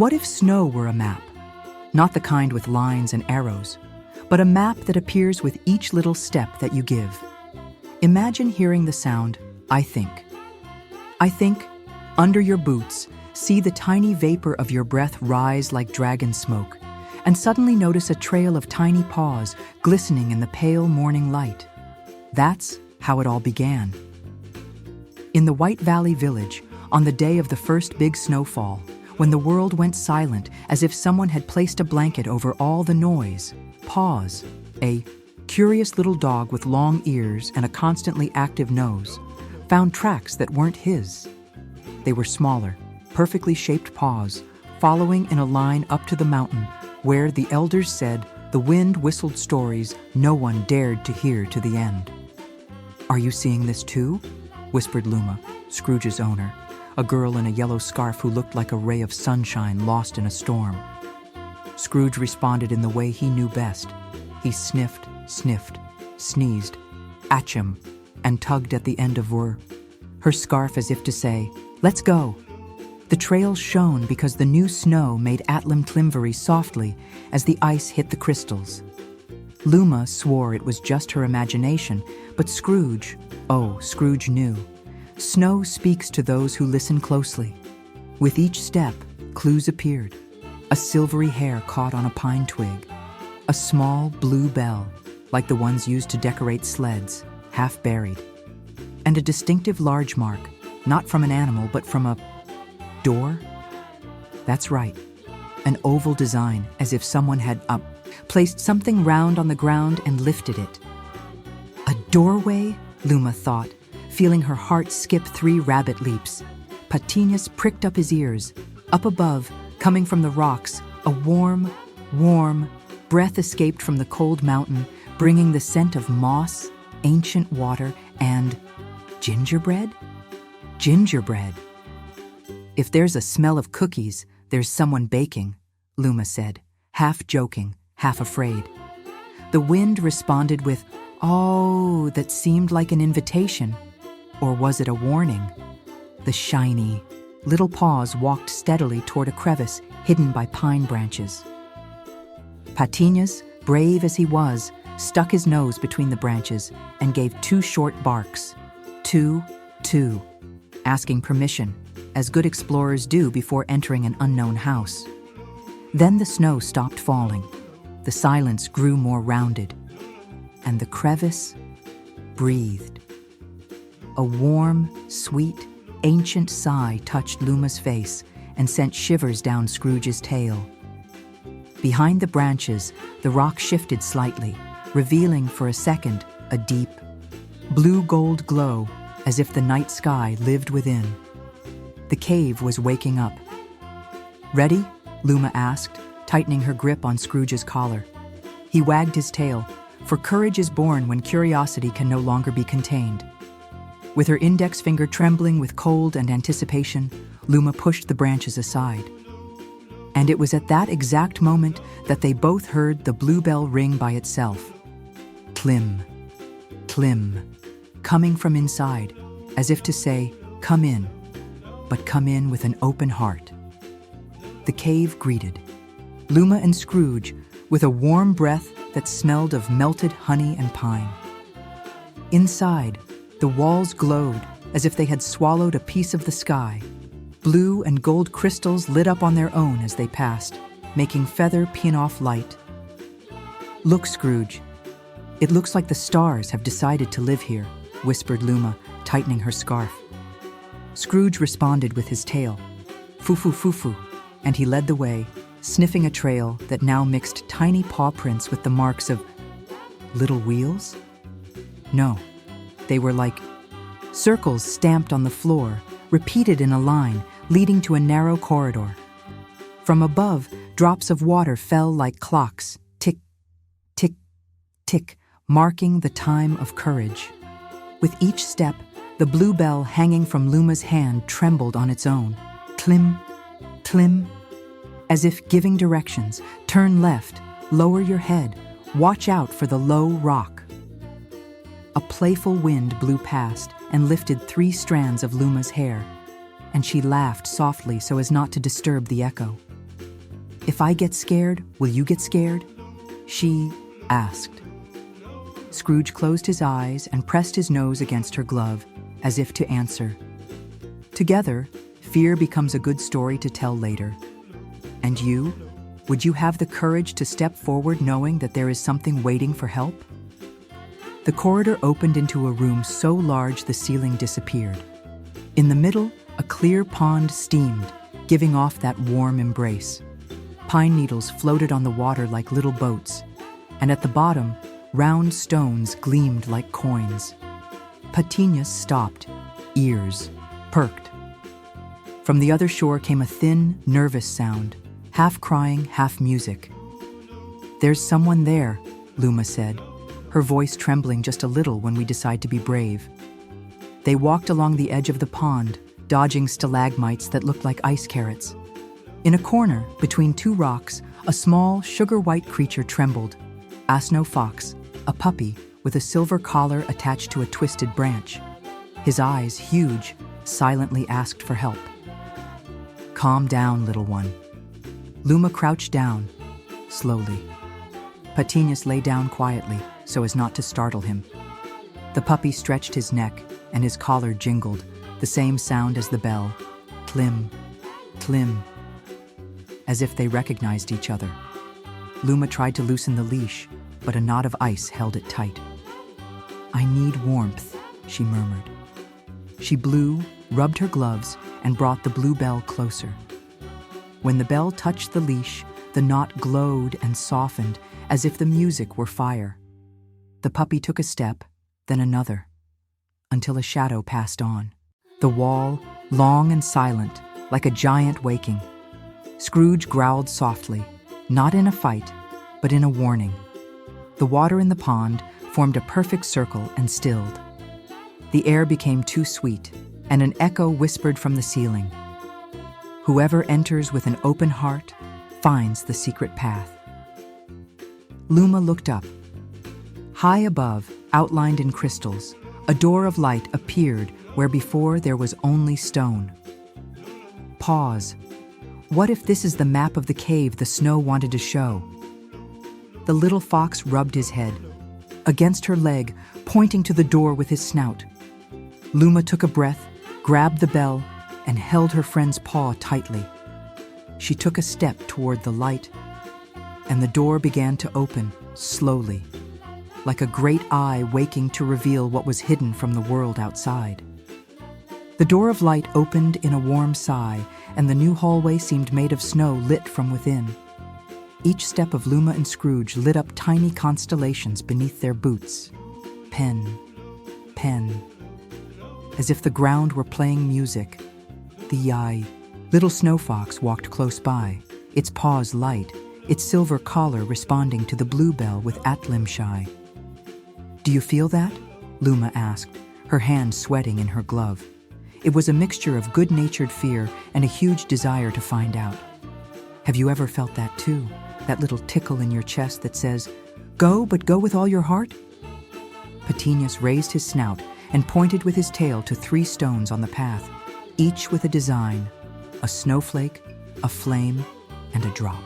What if snow were a map? Not the kind with lines and arrows, but a map that appears with each little step that you give. Imagine hearing the sound, I think. I think, under your boots, see the tiny vapor of your breath rise like dragon smoke, and suddenly notice a trail of tiny paws glistening in the pale morning light. That's how it all began. In the White Valley village, on the day of the first big snowfall, when the world went silent as if someone had placed a blanket over all the noise, Paws, a curious little dog with long ears and a constantly active nose, found tracks that weren't his. They were smaller, perfectly shaped paws, following in a line up to the mountain, where the elders said the wind whistled stories no one dared to hear to the end. "Are you seeing this too?" whispered Luma, Scrooge's owner, a girl in a yellow scarf who looked like a ray of sunshine lost in a storm. Scrooge responded in the way he knew best. He sniffed, sneezed, atcham, and tugged at the end of her scarf as if to say, "Let's go." The trail shone because the new snow made tlim very softly as the ice hit the crystals. Luma swore it was just her imagination, but Scrooge knew. Snow speaks to those who listen closely. With each step, clues appeared. A silvery hair caught on a pine twig. A small blue bell, like the ones used to decorate sleds, half buried. And a distinctive large mark, not from an animal, but from a door? That's right. An oval design, as if someone had placed something round on the ground and lifted it. A doorway? Luma thought, feeling her heart skip 3 rabbit leaps. Patinhas pricked up his ears. Up above, coming from the rocks, a warm breath escaped from the cold mountain, bringing the scent of moss, ancient water, and gingerbread? Gingerbread. "If there's a smell of cookies, there's someone baking," Luma said, half joking, half afraid. The wind responded with, "Oh," that seemed like an invitation. Or was it a warning? The shiny little paws walked steadily toward a crevice hidden by pine branches. Patinhas, brave as he was, stuck his nose between the branches and gave 2 short barks. Two, asking permission, as good explorers do before entering an unknown house. Then the snow stopped falling. The silence grew more rounded, and the crevice breathed. A warm, sweet, ancient sigh touched Luma's face and sent shivers down Scrooge's tail. Behind the branches, the rock shifted slightly, revealing for a second a deep, blue-gold glow, as if the night sky lived within. The cave was waking up. "Ready?" Luma asked, tightening her grip on Scrooge's collar. He wagged his tail, for courage is born when curiosity can no longer be contained. With her index finger trembling with cold and anticipation, Luma pushed the branches aside. And it was at that exact moment that they both heard the bluebell ring by itself. Tlim, coming from inside, as if to say, "Come in," but come in with an open heart. The cave greeted Luma and Scrooge with a warm breath that smelled of melted honey and pine. Inside, the walls glowed as if they had swallowed a piece of the sky. Blue and gold crystals lit up on their own as they passed, making feather pin-off light. "Look, Scrooge, it looks like the stars have decided to live here," whispered Luma, tightening her scarf. Scrooge responded with his tail, "Foo-foo, and he led the way, sniffing a trail that now mixed tiny paw prints with the marks of little wheels? No. They were like circles stamped on the floor, repeated in a line, leading to a narrow corridor. From above, drops of water fell like clocks, tick, tick, tick, marking the time of courage. With each step, the blue bell hanging from Luma's hand trembled on its own. Tlim, as if giving directions. Turn left, lower your head, watch out for the low rock. A playful wind blew past and lifted 3 strands of Luma's hair, and she laughed softly so as not to disturb the echo. If I get scared, will you get scared? She asked. Scrooge closed his eyes and pressed his nose against her glove, as if to answer. Together, fear becomes a good story to tell later. And you? Would you have the courage to step forward knowing that there is something waiting for help? The corridor opened into a room so large the ceiling disappeared. In the middle, a clear pond steamed, giving off that warm embrace. Pine needles floated on the water like little boats, and at the bottom, round stones gleamed like coins. Patinhas stopped, ears perked. From the other shore came a thin, nervous sound, half crying, half music. "There's someone there," Luma said, her voice trembling just a little when we decide to be brave. They walked along the edge of the pond, dodging stalagmites that looked like ice carrots. In a corner, between two rocks, a small, sugar-white creature trembled. A snow fox, a puppy with a silver collar attached to a twisted branch. His eyes, huge, silently asked for help. "Calm down, little one." Luma crouched down, slowly. Patinhas lay down quietly, so as not to startle him. The puppy stretched his neck, and his collar jingled, the same sound as the bell. Tlim, tlim. As if they recognized each other. Luma tried to loosen the leash, but a knot of ice held it tight. "I need warmth," she murmured. She blew, rubbed her gloves, and brought the blue bell closer. When the bell touched the leash, the knot glowed and softened as if the music were fire. The puppy took a step, then another, until a shadow passed on. The wall, long and silent, like a giant waking. Scrooge growled softly, not in a fight, but in a warning. The water in the pond formed a perfect circle and stilled. The air became too sweet, and an echo whispered from the ceiling. "Whoever enters with an open heart finds the secret path." Luma looked up. High above, outlined in crystals, a door of light appeared where before there was only stone. Pause. What if this is the map of the cave the snow wanted to show? The little fox rubbed his head, against her leg, pointing to the door with his snout. Luma took a breath, grabbed the bell, and held her friend's paw tightly. She took a step toward the light, and the door began to open, slowly, like a great eye waking to reveal what was hidden from the world outside. The door of light opened in a warm sigh, and the new hallway seemed made of snow lit from within. Each step of Luma and Scrooge lit up tiny constellations beneath their boots. Pen, pen. As if the ground were playing music. The little snow fox walked close by, its paws light, its silver collar responding to the blue bell with tlim shy. "Do you feel that?" Luma asked, her hand sweating in her glove. It was a mixture of good-natured fear and a huge desire to find out. Have you ever felt that too? That little tickle in your chest that says, "Go, but go with all your heart"? Patinhas raised his snout and pointed with his tail to 3 stones on the path, each with a design, a snowflake, a flame, and a drop.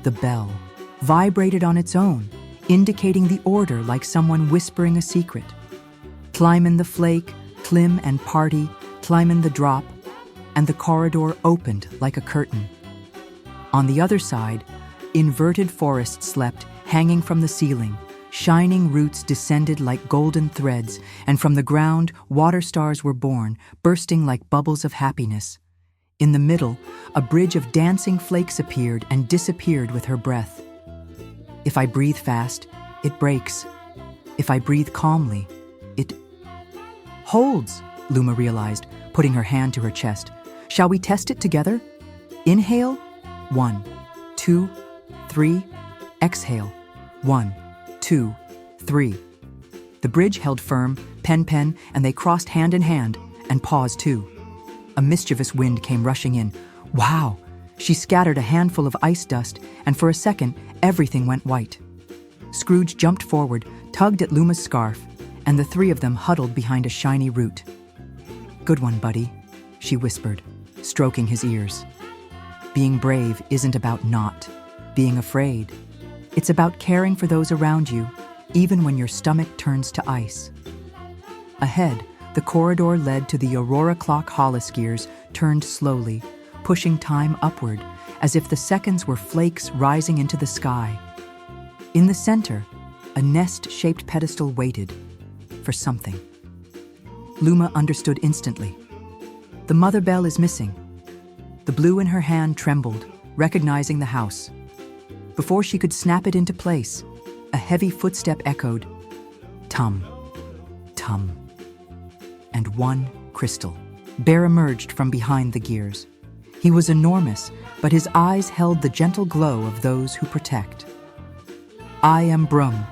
The bell vibrated on its own, indicating the order like someone whispering a secret. Tlimin the flake, tlim and party, tlimin the drop, and the corridor opened like a curtain. On the other side, inverted forest slept, hanging from the ceiling. Shining roots descended like golden threads, and from the ground, water stars were born, bursting like bubbles of happiness. In the middle, a bridge of dancing flakes appeared and disappeared with her breath. If I breathe fast, it breaks. If I breathe calmly, it holds, Luma realized, putting her hand to her chest. Shall we test it together? Inhale, 1, 2, 3. Exhale, 1, 2, 3. The bridge held firm, pen, and they crossed hand in hand, and paused too. A mischievous wind came rushing in. Wow! She scattered a handful of ice dust, and for a second, everything went white. Scrooge jumped forward, tugged at Luma's scarf, and the 3 of them huddled behind a shiny root. "Good one, buddy," she whispered, stroking his ears. being brave isn't about not being afraid. It's about caring for those around you, even when your stomach turns to ice. Ahead, the corridor led to the Aurora clock hologears turned slowly, pushing time upward, as if the seconds were flakes rising into the sky. In the center, a nest-shaped pedestal waited for something. Luma understood instantly. The mother bell is missing. The blue in her hand trembled, recognizing the house. Before she could snap it into place, a heavy footstep echoed, tum, tum. And one crystal bear emerged from behind the gears. He was enormous, but his eyes held the gentle glow of those who protect. "I am Brum,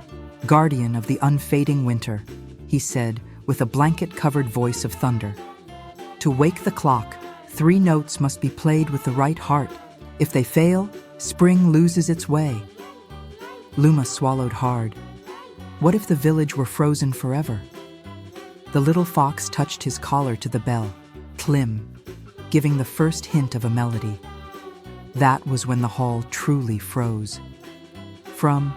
guardian of the unfading winter," he said with a blanket-covered voice of thunder. "To wake the clock, 3 notes must be played with the right heart. If they fail, spring loses its way." Luma swallowed hard. What if the village were frozen forever? The little fox touched his collar to the bell, tlim, giving the first hint of a melody. That was when the hall truly froze. From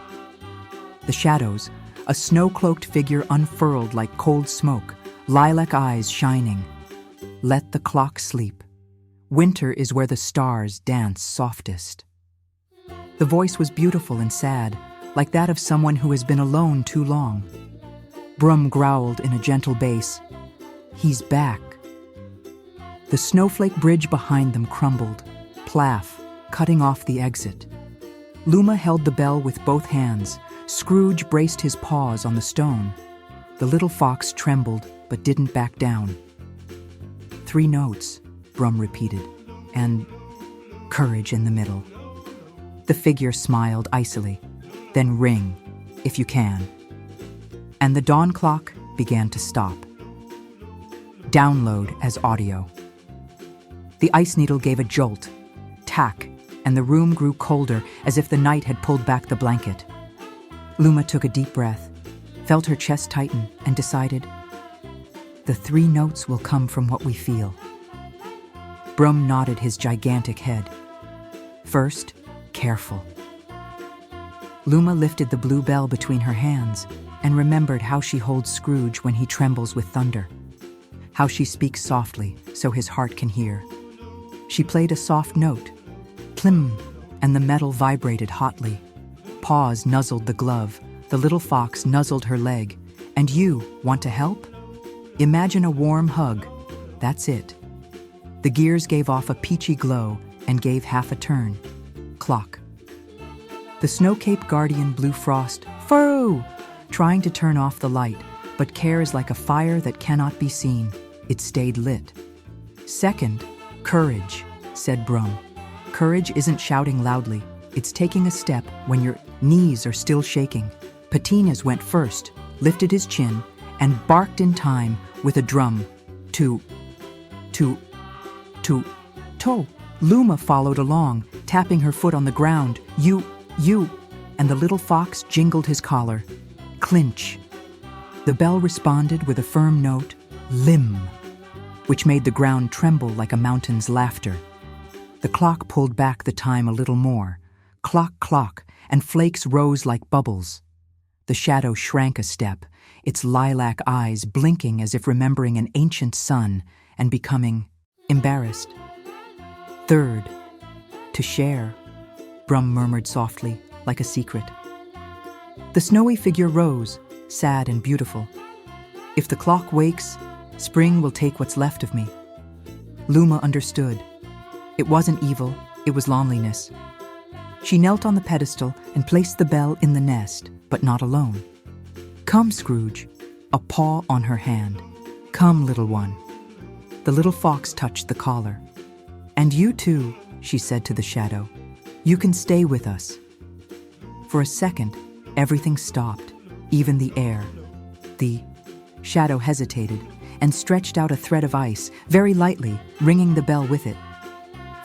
the shadows, a snow-cloaked figure unfurled like cold smoke, lilac eyes shining. "Let the clock sleep. Winter is where the stars dance softest." The voice was beautiful and sad, like that of someone who has been alone too long. Brum growled in a gentle bass, "He's back." The snowflake bridge behind them crumbled, plaff, cutting off the exit. Luma held the bell with both hands. Scrooge braced his paws on the stone. The little fox trembled, but didn't back down. 3 notes, Brum repeated, and courage in the middle. The figure smiled icily. "Then ring, if you can." And the dawn clock began to stop. Download as audio. The ice needle gave a jolt, tack, and the room grew colder as if the night had pulled back the blanket. Luma took a deep breath, felt her chest tighten, and decided, the 3 notes will come from what we feel. Brum nodded his gigantic head. First, careful. Luma lifted the blue bell between her hands and remembered how she holds Scrooge when he trembles with thunder, how she speaks softly so his heart can hear. She played a soft note, tlim, and the metal vibrated hotly. Paws nuzzled the glove, the little fox nuzzled her leg. "And you want to help? Imagine a warm hug. That's it." The gears gave off a peachy glow and gave half a turn. Clock. The snow-cape guardian blew frost, "Furrow!" trying to turn off the light, but care is like a fire that cannot be seen. It stayed lit. Second, courage, said Brum. Courage isn't shouting loudly. It's taking a step when your knees are still shaking. Patinhas went first, lifted his chin, and barked in time with a drum. To. Luma followed along, tapping her foot on the ground. You, and the little fox jingled his collar. Clinch. The bell responded with a firm note, lim, which made the ground tremble like a mountain's laughter. The clock pulled back the time a little more. Clock, clock, and flakes rose like bubbles. The shadow shrank a step, its lilac eyes blinking as if remembering an ancient sun and becoming embarrassed. Third, to share, Brum murmured softly, like a secret. The snowy figure rose, sad and beautiful. If the clock wakes, spring will take what's left of me. Luma understood. It wasn't evil, it was loneliness. She knelt on the pedestal and placed the bell in the nest, but not alone. Come, Scrooge, a paw on her hand. Come, little one. The little fox touched the collar. And you too, she said to the shadow. You can stay with us. For a second, everything stopped, even the air. The shadow hesitated and stretched out a thread of ice, very lightly, ringing the bell with it.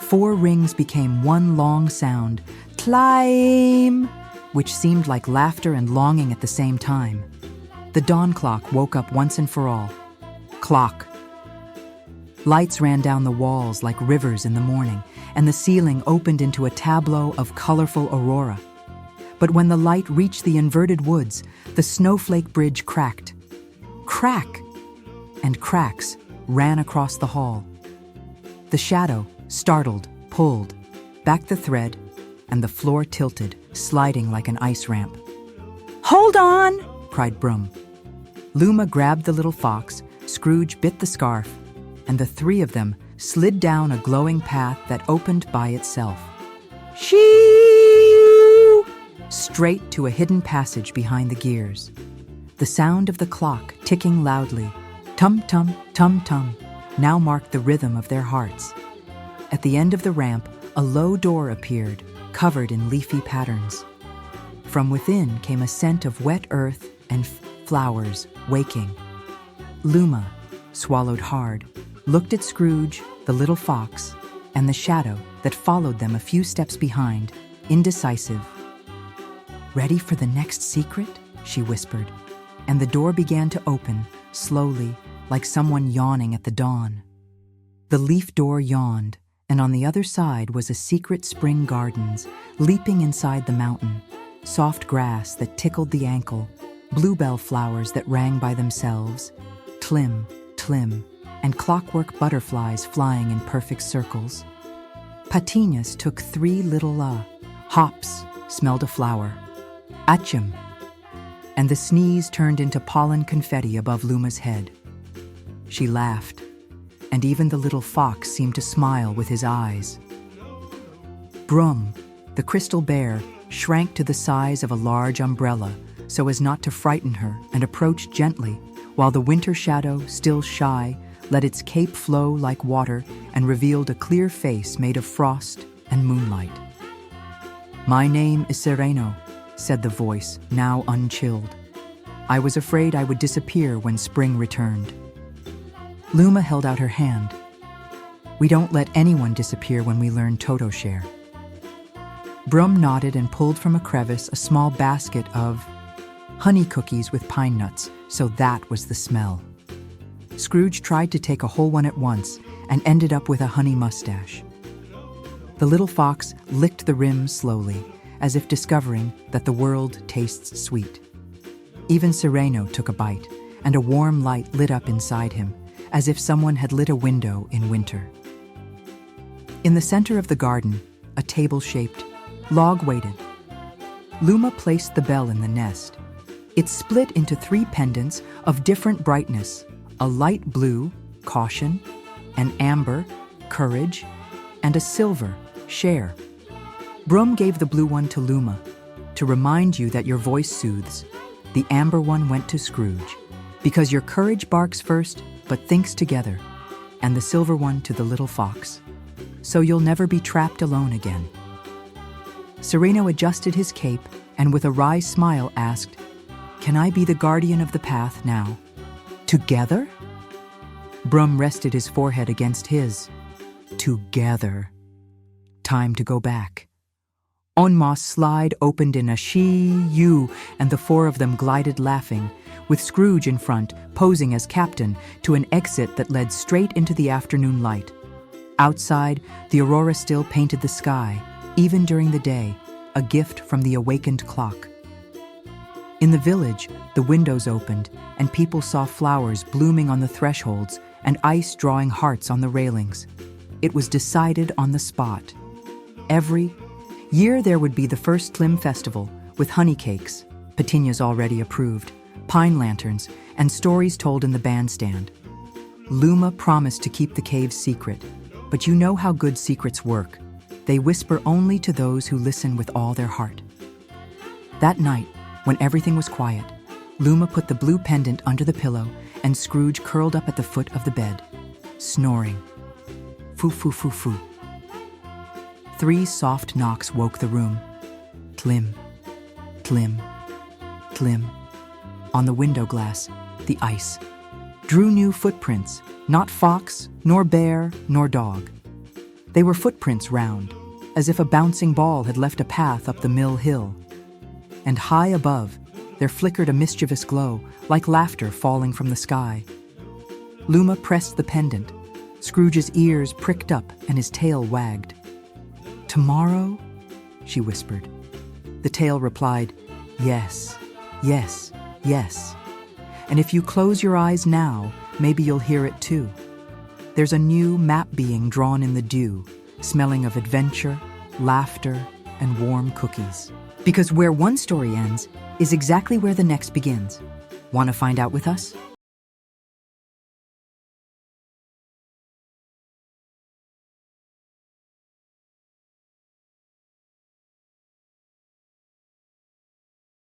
4 rings became one long sound, tlim, which seemed like laughter and longing at the same time. The dawn clock woke up once and for all. Clock. Lights ran down the walls like rivers in the morning, and the ceiling opened into a tableau of colorful aurora. But when the light reached the inverted woods, the snowflake bridge cracked. Crack! And cracks ran across the hall. The shadow, startled, pulled back the thread, and the floor tilted, sliding like an ice ramp. "Hold on!" cried Brum. Luma grabbed the little fox, Scrooge bit the scarf, and the three of them slid down a glowing path that opened by itself. Shoo! Straight to a hidden passage behind the gears. The sound of the clock ticking loudly, tum-tum, tum-tum, now marked the rhythm of their hearts. At the end of the ramp, a low door appeared, covered in leafy patterns. From within came a scent of wet earth and flowers, waking. Luma swallowed hard, looked at Scrooge, the little fox, and the shadow that followed them a few steps behind, indecisive. "Ready for the next secret?" she whispered, and the door began to open, slowly, like someone yawning at the dawn. The leaf door yawned, and on the other side was a secret spring gardens, leaping inside the mountain, soft grass that tickled the ankle, bluebell flowers that rang by themselves, tlim, tlim, and clockwork butterflies flying in perfect circles. Patinhas took 3 little hops, smelled a flower. Achim! And the sneeze turned into pollen confetti above Luma's head. She laughed, and even the little fox seemed to smile with his eyes. Brum, the crystal bear, shrank to the size of a large umbrella so as not to frighten her and approached gently, while the winter shadow, still shy, let its cape flow like water and revealed a clear face made of frost and moonlight. "My name is Serene," said the voice, now unchilled. "I was afraid I would disappear when spring returned." Luma held out her hand. "We don't let anyone disappear when we learn Toto share." Brum nodded and pulled from a crevice a small basket of honey cookies with pine nuts, so that was the smell. Scrooge tried to take a whole one at once and ended up with a honey mustache. The little fox licked the rim slowly, as if discovering that the world tastes sweet. Even Sereno took a bite, and a warm light lit up inside him, as if someone had lit a window in winter. In the center of the garden, a table-shaped log waited. Luma placed the bell in the nest. It split into 3 pendants of different brightness, a light blue, caution, an amber, courage, and a silver, share. Brum gave the blue one to Luma, to remind you that your voice soothes. The amber one went to Scrooge, because your courage barks first, but thinks together, and the silver one to the little fox, so you'll never be trapped alone again. Sereno adjusted his cape and with a wry smile asked, "Can I be the guardian of the path now? Together?" Brum rested his forehead against his. Together. Time to go back. Onma's slide opened in a she-you, and the 4 of them glided laughing, with Scrooge in front, posing as captain, to an exit that led straight into the afternoon light. Outside, the aurora still painted the sky, even during the day, a gift from the awakened clock. In the village, the windows opened, and people saw flowers blooming on the thresholds and ice drawing hearts on the railings. It was decided on the spot. Every year there would be the first tlim festival, with honey cakes, Patinhas already approved, pine lanterns, and stories told in the bandstand. Luma promised to keep the cave's secret, but you know how good secrets work. They whisper only to those who listen with all their heart. That night, when everything was quiet, Luma put the blue pendant under the pillow, and Scrooge curled up at the foot of the bed, snoring. Foo-foo-foo-foo. 3 soft knocks woke the room. Tlim, tlim, tlim. On the window glass, the ice. Drew new footprints, not fox, nor bear, nor dog. They were footprints round, as if a bouncing ball had left a path up the mill hill. And high above, there flickered a mischievous glow, like laughter falling from the sky. Luma pressed the pendant. Scrooge's ears pricked up and his tail wagged. Tomorrow? She whispered. The tale replied, yes, yes, yes. And if you close your eyes now, maybe you'll hear it too. There's a new map being drawn in the dew, smelling of adventure, laughter, and warm cookies. Because where one story ends is exactly where the next begins. Want to find out with us?